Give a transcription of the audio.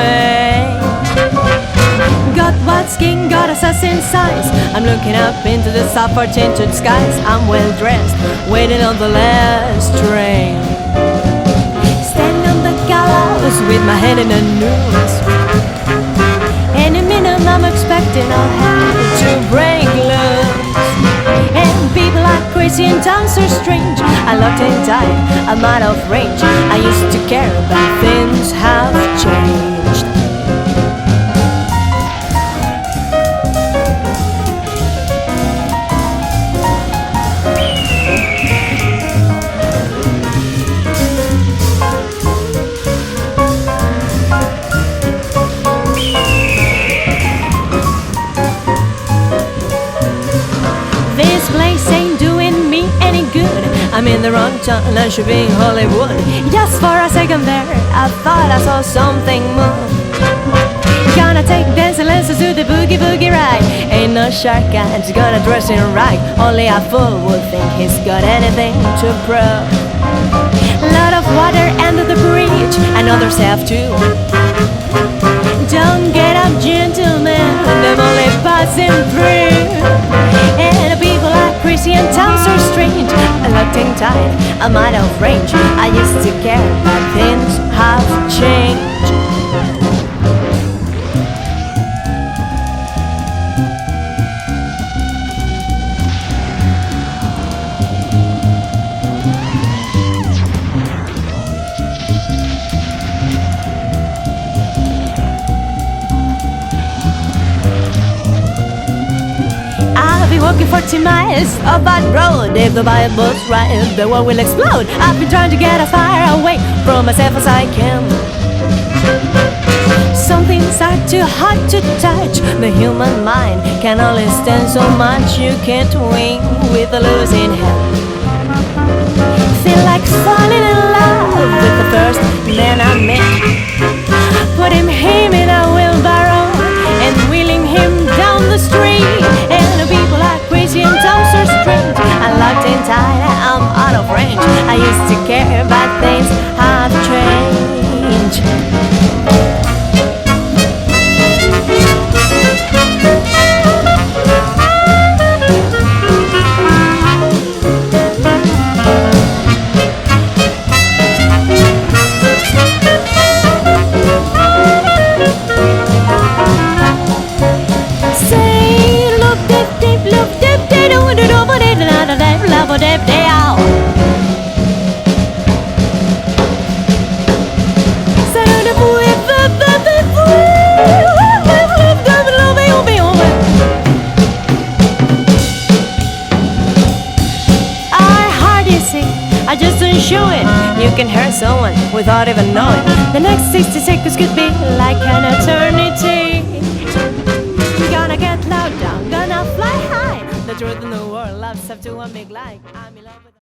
way. Got white skin, got assassin size. I'm looking up into the sulfur tinted skies. I'm well dressed, waiting on the last train. Standing on the gallows with my head in a noose. Any minute I'm expecting I'll have to break loose. And people are crazy and times are strange. I locked in tight, I'm out of range. I used to care, but things have changed. This place ain't doing me any good. I'm in the wrong town, I should be in Hollywood. Just for a second there, I thought I saw something move. Gonna take dancing lessons to the boogie boogie ride. Ain't no shark guy's gonna dress in right. Only a fool would think he's got anything to prove. Lot of water under the bridge, and others have too. Don't get up, gentlemen, I'm only passing through. And the people are crazy and times are strange. I'm locked in tight, I'm out of range. I used to care, but things have changed. Walking 40 miles of bad road. If the Bible's right, the world will explode. I've been trying to get as far away from myself as I can. Some things are too hard to touch. The human mind can only stand so much. You can't win with a losing hand. Feel like falling in love with the first man I met. Putting him in a wheelbarrow and wheeling him down the street. And the people are crazy and times are strange. I'm locked in tight, I'm out of range. I used to care, but things have changed. I just don't show it. You can hurt someone without even knowing. The next 60 seconds could be like an eternity. Gonna get loud down, gonna fly high. The truth in the world loves up to one big like. I'm in love with